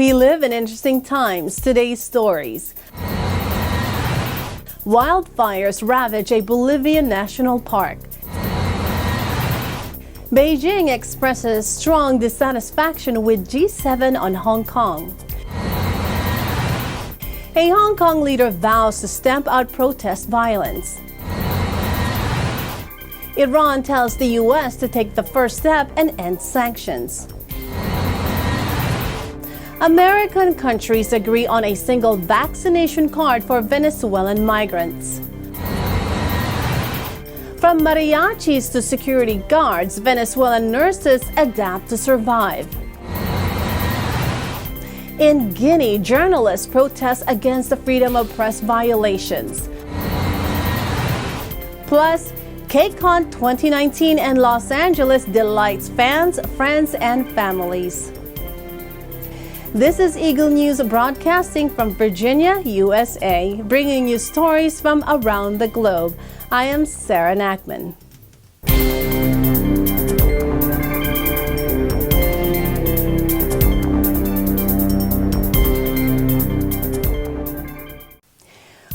We live in interesting times. Today's stories. Wildfires ravage a Bolivian national park. Beijing expresses strong dissatisfaction with G7 on Hong Kong. A Hong Kong leader vows to stamp out protest violence. Iran tells the U.S. to take the first step and end sanctions. American countries agree on a single vaccination card for Venezuelan migrants. From mariachis to security guards, Venezuelan nurses adapt to survive. In Guinea, journalists protest against the freedom of press violations. Plus, KCON 2019 in Los Angeles delights fans, friends, and families. This is Eagle News broadcasting from Virginia, USA, bringing you stories from around the globe. I am Sarah Nackman.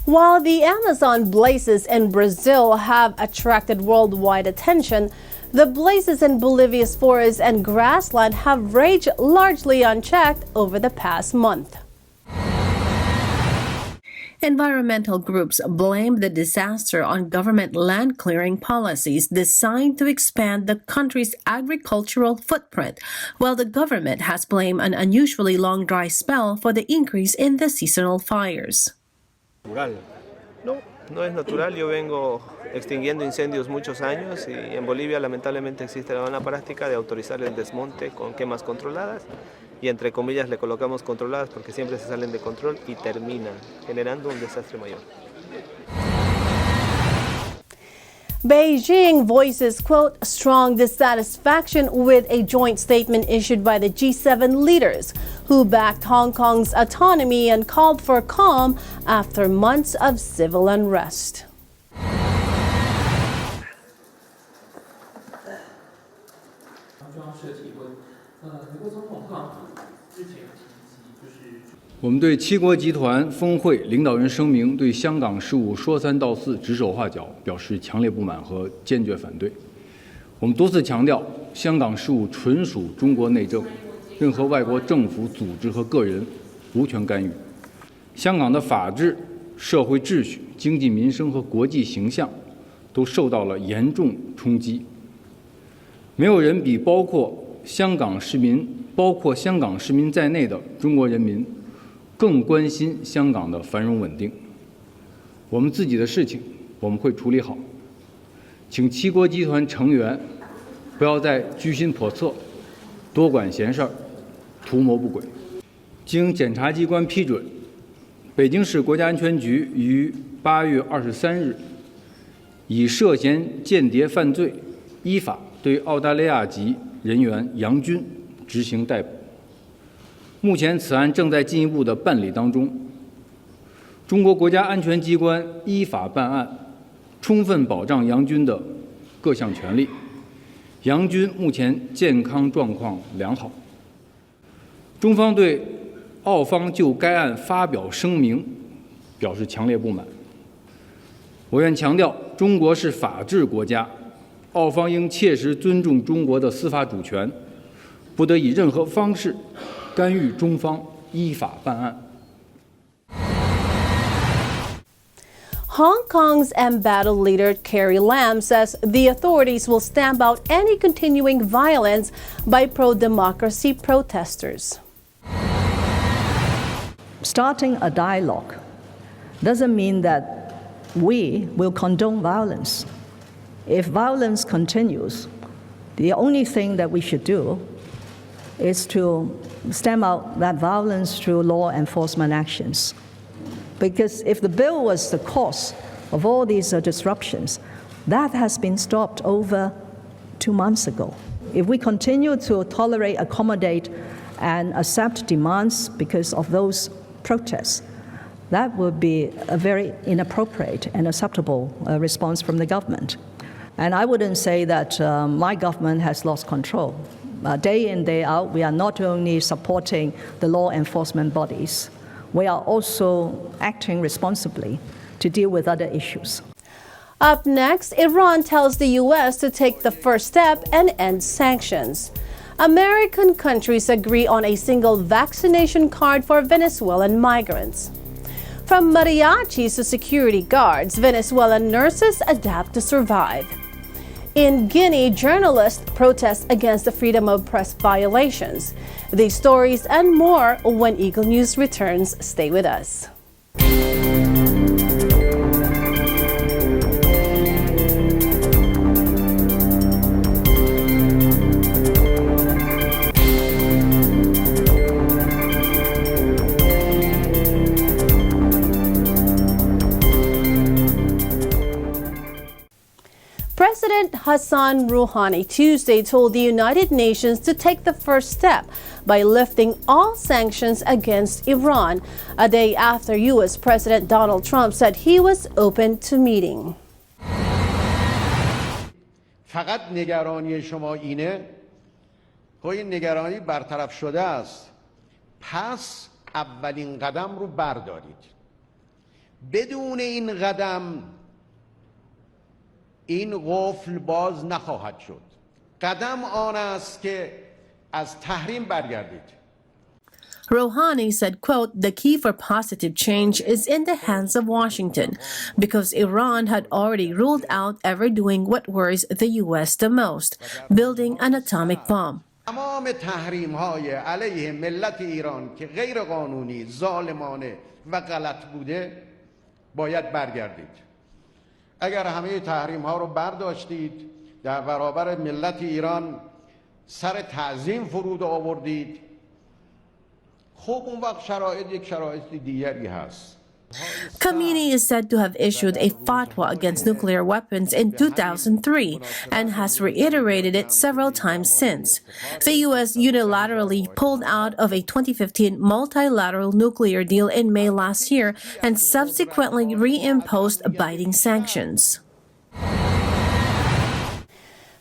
While the Amazon blazes in Brazil have attracted worldwide attention, the blazes in Bolivia's forests and grassland have raged largely unchecked over the past month. Environmental groups blame the disaster on government land clearing policies designed to expand the country's agricultural footprint, while the government has blamed an unusually long dry spell for the increase in the seasonal fires. No es natural. Yo vengo extinguiendo incendios muchos años y en Bolivia lamentablemente existe la buena práctica de autorizar el desmonte con quemas controladas y entre comillas le colocamos controladas porque siempre se salen de control y terminan generando un desastre mayor. Beijing voices, quote, strong dissatisfaction with a joint statement issued by the G7 leaders, who backed Hong Kong's autonomy and called for calm after months of civil unrest. 我们对七国集团峰会领导人声明对香港事务说三道四、指手画脚表示强烈不满和坚决反对。我们多次强调，香港事务纯属中国内政，任何外国政府、组织和个人无权干预。香港的法治、社会秩序、经济民生和国际形象都受到了严重冲击。没有人比包括香港市民在内的中国人民 更关心香港的繁荣稳定。我们自己的事情我们会处理好，请七国集团成员不要再居心叵测、多管闲事、图谋不轨。经检察机关批准，北京市国家安全局于8月23日以涉嫌间谍犯罪依法对澳大利亚籍人员杨军执行逮捕。 目前，此案正在进一步的办理当中。中国国家安全机关依法办案，充分保障杨军的各项权利。杨军目前健康状况良好。中方对澳方就该案发表声明表示强烈不满。我愿强调，中国是法治国家，澳方应切实尊重中国的司法主权，不得以任何方式 干预中方依法办案。 Hong Kong's embattled leader Carrie Lam says the authorities will stamp out any continuing violence by pro-democracy protesters. Starting a dialogue doesn't mean that we will condone violence. If violence continues, the only thing that we should do is to stamp out that violence through law enforcement actions. Because if the bill was the cause of all these disruptions, that has been stopped over 2 months ago. If we continue to tolerate, accommodate, and accept demands because of those protests, that would be a very inappropriate and acceptable response from the government. And I wouldn't say that my government has lost control. day in, day out, we are not only supporting the law enforcement bodies, we are also acting responsibly to deal with other issues. Up next, Iran tells the U.S. to take the first step and end sanctions. American countries agree on a single vaccination card for Venezuelan migrants. From mariachis to security guards, Venezuelan nurses adapt to survive. In Guinea, journalists protest against the freedom of press violations. These stories and more when Eagle News returns. Stay with us. President Hassan Rouhani Tuesday told the United Nations to take the first step by lifting all sanctions against Iran, a day after U.S. President Donald Trump said he was open to meeting. فقط نگرانی شما اینه که این نگرانی برطرف شده است. پس اولین قدم رو بردارید. بدون این قدم این قفل باز نخواهد شد. قدم آن است که از تحریم برگردید. Rouhani said, quote, "The key for positive change is in the hands of Washington, because Iran had already ruled out ever doing what worries the U.S. the most, building an atomic bomb." تمام تحریم‌های علیه ملت ایران که غیر قانونی، ظالمانه و غلط بوده باید برگردید. اگر همه تحریم‌ها رو برداشتید، در برابر ملت ایران سر تعظیم فرود آوردید، خب اون وقت شرایط یک شرایط دیگری هست. Khamenei is said to have issued a fatwa against nuclear weapons in 2003 and has reiterated it several times since. The U.S. unilaterally pulled out of a 2015 multilateral nuclear deal in May last year and subsequently reimposed binding sanctions.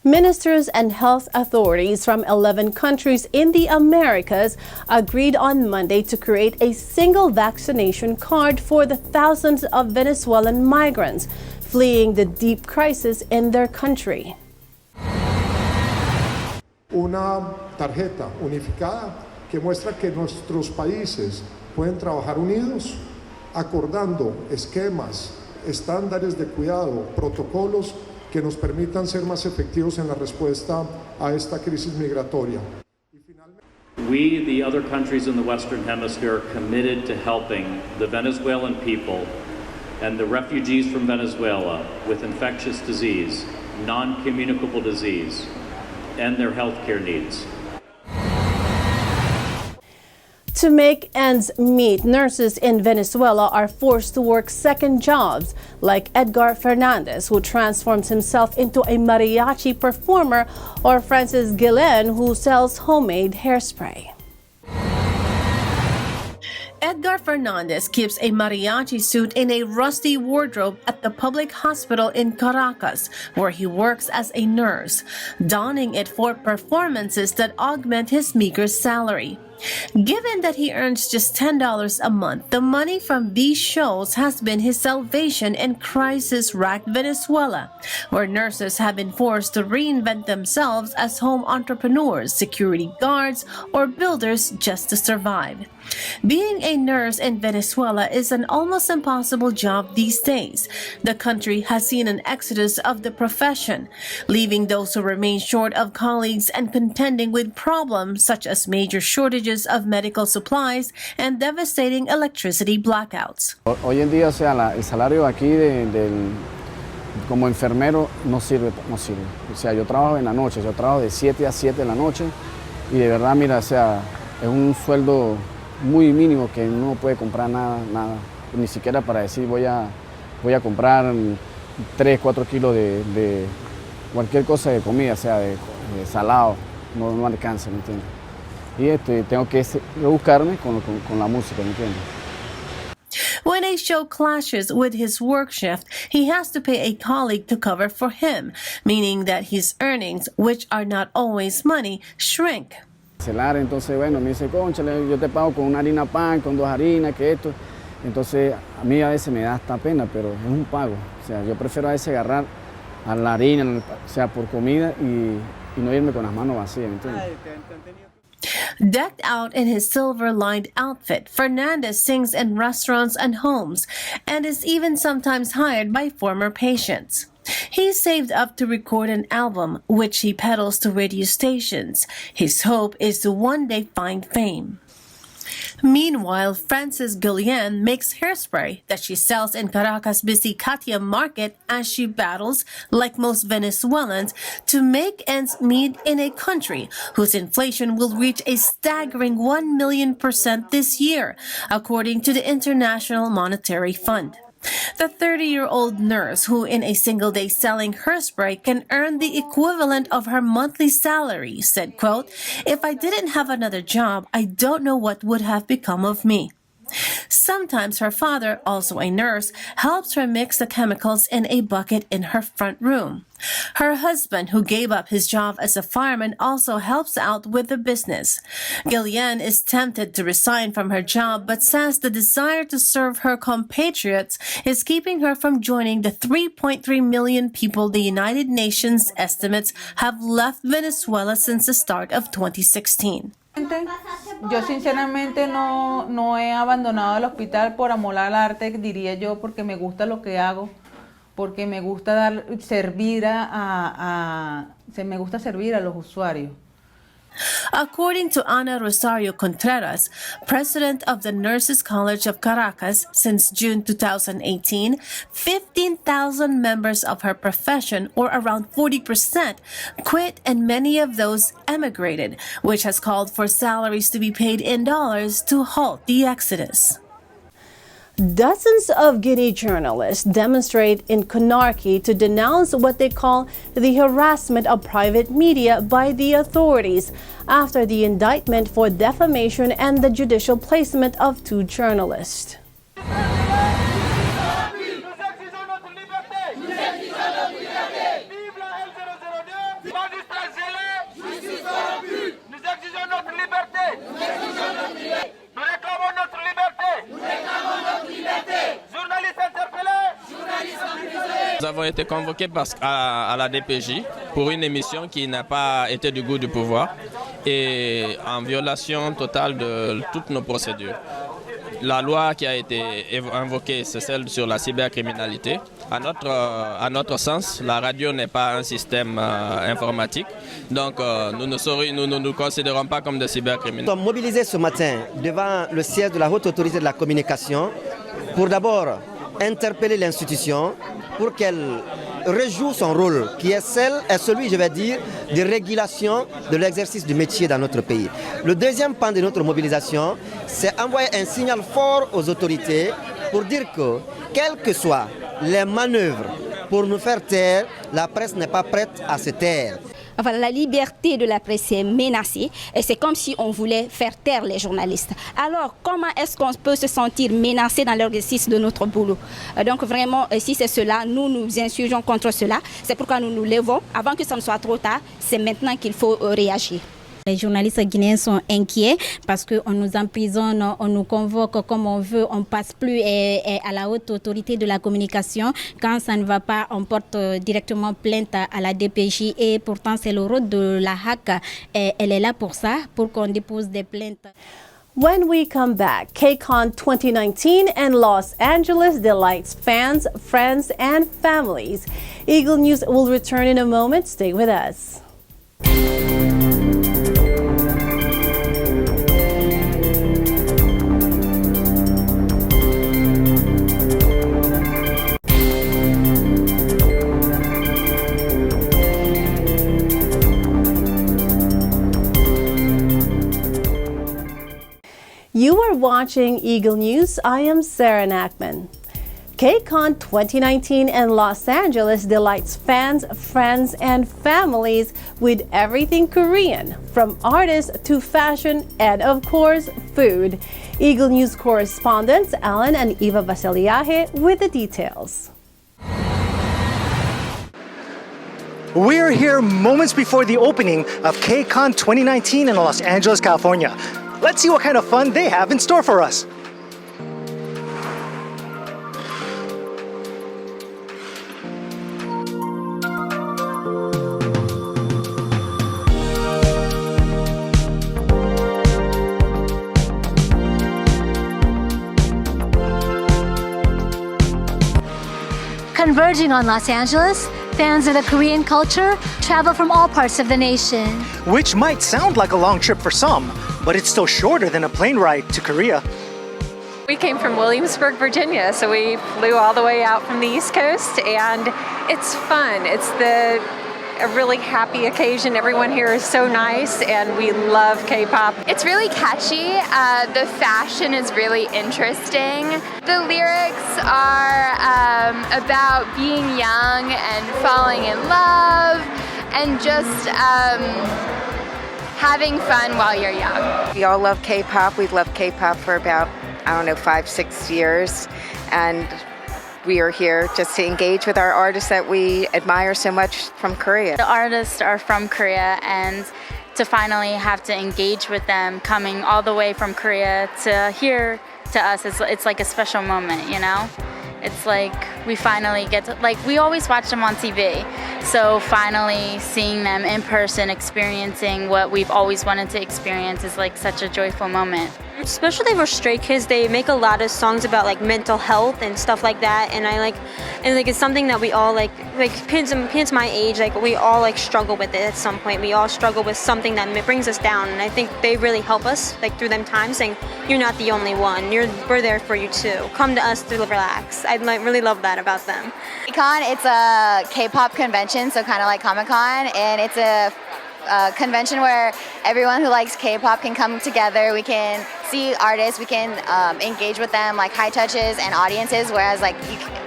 Ministers and health authorities from 11 countries in the Americas agreed on Monday to create a single vaccination card for the thousands of Venezuelan migrants fleeing the deep crisis in their country. Una tarjeta unificada que muestra que nuestros países pueden trabajar unidos, acordando esquemas, estándares de cuidado, protocolos que nos permitan ser más efectivos en la respuesta a esta crisis migratoria. We, the other countries in the Western Hemisphere, are committed to helping the Venezuelan people and the refugees from Venezuela with infectious disease, non-communicable disease, and their healthcare needs. To make ends meet, nurses in Venezuela are forced to work second jobs, like Edgar Fernandez, who transforms himself into a mariachi performer, or Francis Guillen, who sells homemade hairspray. Edgar Fernandez keeps a mariachi suit in a rusty wardrobe at the public hospital in Caracas, where he works as a nurse, donning it for performances that augment his meager salary. Given that he earns just $10 a month, the money from these shows has been his salvation in crisis-racked Venezuela, where nurses have been forced to reinvent themselves as home entrepreneurs, security guards, or builders just to survive. Being a nurse in Venezuela is an almost impossible job these days. The country has seen an exodus of the profession, leaving those who remain short of colleagues and contending with problems such as major shortages of medical supplies and devastating electricity blackouts. Hoy en día, o sea, el salario aquí como enfermero no sirve. O sea, yo trabajo en la noche, yo trabajo de 7 a 7 de la noche y de verdad, mira, o sea, es un sueldo muy mínimo que no puede comprar nada, ni siquiera para decir voy a comprar 3, 4 kilos de cualquier cosa de comida, o sea, de salado, no alcanza, ¿me entiendes? Y tengo que buscarme con la música, ¿me entiendes? When a show clashes with his work shift, he has to pay a colleague to cover for him, meaning that his earnings, which are not always money, shrink. Entonces, bueno, me dice, cónchale, yo te pago con una harina pan, con 2 harinas, que esto. Entonces, a mí a veces me da hasta pena, pero es un pago. O sea, yo prefiero a veces agarrar a la harina, o sea, por comida y no irme con las manos vacías, ¿entiendes? Decked out in his silver-lined outfit, Fernandez sings in restaurants and homes, and is even sometimes hired by former patients. He saved up to record an album, which he peddles to radio stations. His hope is to one day find fame. Meanwhile, Frances Guillen makes hairspray that she sells in Caracas' busy Katia market as she battles, like most Venezuelans, to make ends meet in a country whose inflation will reach a staggering 1,000,000% this year, according to the International Monetary Fund. The 30-year-old nurse who in a single day selling hairspray can earn the equivalent of her monthly salary said, quote, "If I didn't have another job, I don't know what would have become of me." Sometimes her father, also a nurse, helps her mix the chemicals in a bucket in her front room. Her husband, who gave up his job as a fireman, also helps out with the business. Guillen is tempted to resign from her job, but says the desire to serve her compatriots is keeping her from joining the 3.3 million people the United Nations estimates have left Venezuela since the start of 2016. Yo sinceramente no he abandonado el hospital por amor al arte, diría yo, porque me gusta lo que hago, porque me gusta servir me gusta servir a los usuarios. According to Ana Rosario Contreras, president of the Nurses College of Caracas since June 2018, 15,000 members of her profession, or around 40%, quit and many of those emigrated, which has called for salaries to be paid in dollars to halt the exodus. Dozens of Guinea journalists demonstrate in Conakry to denounce what they call the harassment of private media by the authorities after the indictment for defamation and the judicial placement of 2 journalists. Nous avons été convoqués à la DPJ pour une émission qui n'a pas été du goût du pouvoir et en violation totale de toutes nos procédures. La loi qui a été invoquée, c'est celle sur la cybercriminalité. À notre sens, la radio n'est pas un système informatique, donc nous ne nous considérons pas comme des cybercriminels. Nous sommes mobilisés ce matin devant le siège de la Haute Autorité de la Communication pour d'abord interpeller l'institution pour qu'elle rejoue son rôle, qui est celui, je vais dire, de régulation de l'exercice du métier dans notre pays. Le deuxième pan de notre mobilisation, c'est envoyer un signal fort aux autorités pour dire que, quelles que soient les manœuvres pour nous faire taire, la presse n'est pas prête à se taire. Enfin, la liberté de la presse est menacée et c'est comme si on voulait faire taire les journalistes. Alors, comment est-ce qu'on peut se sentir menacé dans l'exercice de notre boulot? Donc vraiment, si c'est cela, nous nous insurgeons contre cela. C'est pourquoi nous nous levons. Avant que ça ne soit trop tard, c'est maintenant qu'il faut réagir. Les journalistes guinéens sont inquiets parce qu'on nous emprisonne, on nous convoque comme on veut, on ne passe plus à la haute autorité de la communication. Quand ça ne va pas, on porte directement plainte à la DPJ et pourtant c'est le rôle de la HAC. Elle est là pour ça, pour qu'on dépose des plaintes. When we come back, KCON 2019 in Los Angeles delights fans, friends, and families. Eagle News will return in a moment. Stay with us. You are watching Eagle News. I am Sarah Nachman. KCON 2019 in Los Angeles delights fans, friends, and families with everything Korean, from artists to fashion and, of course, food. Eagle News correspondents Alan and Eva Vasiliaje with the details. We're here moments before the opening of KCON 2019 in Los Angeles, California. Let's see what kind of fun they have in store for us. Converging on Los Angeles, fans of the Korean culture travel from all parts of the nation. Which might sound like a long trip for some, but it's still shorter than a plane ride to Korea. We came from Williamsburg, Virginia, so we flew all the way out from the East Coast, and it's fun. It's a really happy occasion. Everyone here is so nice, and we love K-pop. It's really catchy. The fashion is really interesting. The lyrics are about being young and falling in love and just having fun while you're young. We all love K-pop. We've loved K-pop for about, 5-6 years. And we are here just to engage with our artists that we admire so much from Korea. The artists are from Korea, and to finally have to engage with them coming all the way from Korea to here to us, it's like a special moment, you know? It's like we finally get to, like, we always watch them on TV. So finally seeing them in person, experiencing what we've always wanted to experience is like such a joyful moment. Especially for Stray Kids, they make a lot of songs about like mental health and stuff like that, and it's something that we all like kids my age, like we all like struggle with it at some point. We all struggle with something that brings us down, and I think they really help us like through them times, saying you're not the only one. We're there for you too. Come to us to relax. I really love that about them. KCON, it's a K-pop convention, so kind of like Comic-Con, and it's a convention where everyone who likes K-pop can come together. We can see artists, we can engage with them, like high touches and audiences, whereas like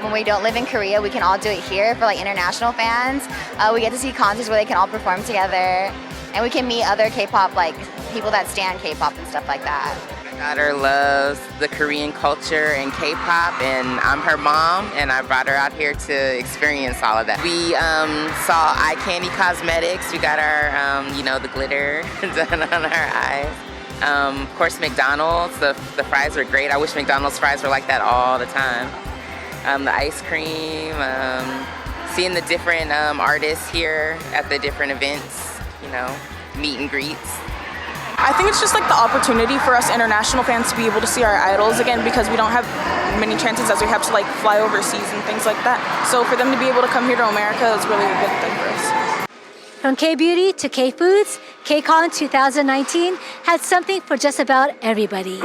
when we don't live in Korea, we can all do it here for like international fans. We get to see concerts where they can all perform together, and we can meet other K-pop, like people that stan K-pop and stuff like that. My daughter loves the Korean culture and K-pop, and I'm her mom, and I brought her out here to experience all of that. We saw eye candy cosmetics. We got our, the glitter done on our eyes. Of course, McDonald's. The fries are great. I wish McDonald's fries were like that all the time. The ice cream. Seeing the different artists here at the different events. Meet and greets. I think it's just like the opportunity for us international fans to be able to see our idols again, because we don't have many chances as we have to like fly overseas and things like that. So for them to be able to come here to America is really a good thing for us. From K-beauty to K-foods, KCON 2019 had something for just about everybody.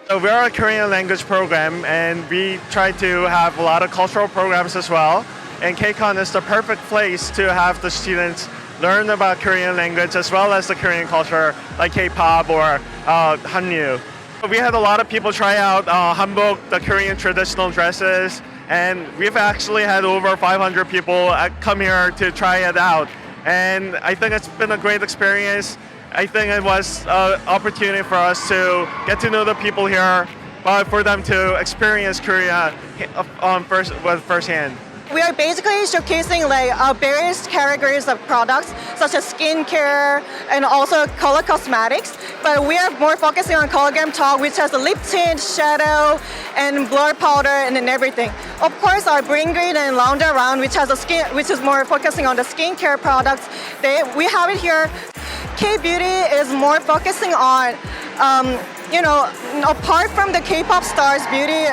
So we are a Korean language program, and we try to have a lot of cultural programs as well. And KCON is the perfect place to have the students learn about Korean language as well as the Korean culture, like K-pop or Hallyu. We had a lot of people try out hanbok, the Korean traditional dresses, and we've actually had over 500 people come here to try it out. And I think it's been a great experience. I think it was an opportunity for us to get to know the people here, but for them to experience Korea firsthand. We are basically showcasing various categories of products such as skincare and also color cosmetics. But we are more focusing on Collagen Talk, which has a lip tint, shadow, and blur powder, and then everything. Of course, our Bring Green and Lounge Around, which is more focusing on the skincare products. We have it here. K-beauty is more focusing on apart from the K-pop stars' beauty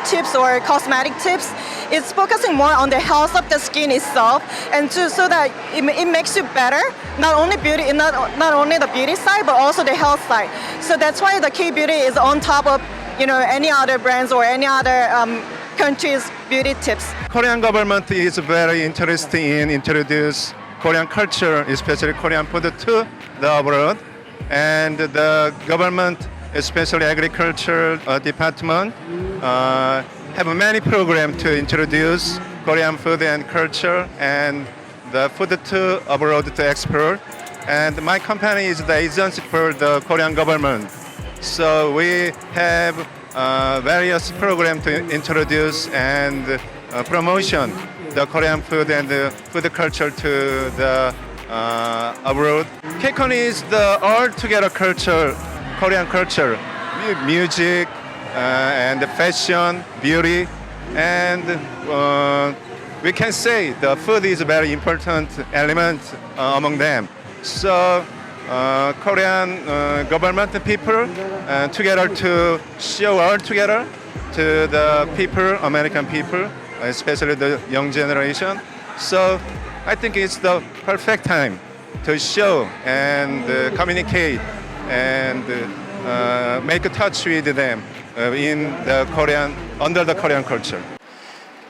tips or cosmetic tips, it's focusing more on the health of the skin itself, and so that it makes you better, not only the beauty side, but also the health side. So that's why the K-beauty is on top of any other brands or any other countries' beauty tips. Korean government is very interested in introduce Korean culture, especially Korean food, to the abroad, and the government, especially agriculture department, have many programs to introduce Korean food and culture and the food to abroad to export. And my company is the agency for the Korean government. So we have various programs to introduce and promotion the Korean food and the food culture to the abroad. KCON is the all-together culture, Korean culture, music and fashion, beauty, and we can say the food is a very important element among them. So Korean government people together to show all together to the people, American people, especially the young generation. So I think it's the perfect time to show and communicate and make a touch with them in the Korean, under the Korean culture.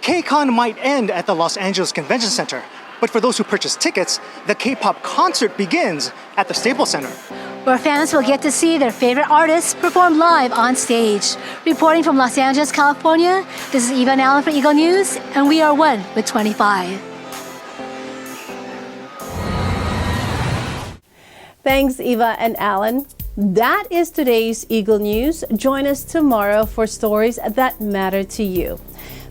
KCON might end at the Los Angeles Convention Center, but for those who purchase tickets, the K-pop concert begins at the Staples Center, where fans will get to see their favorite artists perform live on stage. Reporting from Los Angeles, California, this is Eva and Alan for Eagle News, and we are 1 with 25. Thanks, Eva and Alan. That is today's Eagle News. Join us tomorrow for stories that matter to you.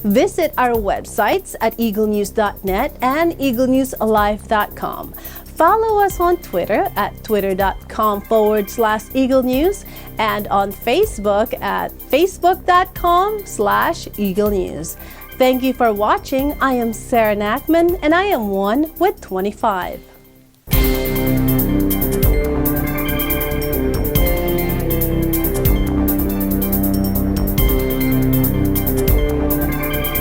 Visit our websites at eaglenews.net and eaglenewslive.com. Follow us on Twitter at twitter.com/Eagle News and on Facebook at facebook.com/Eagle News. Thank you for watching. I am Sarah Nachman and I am 1 with 25.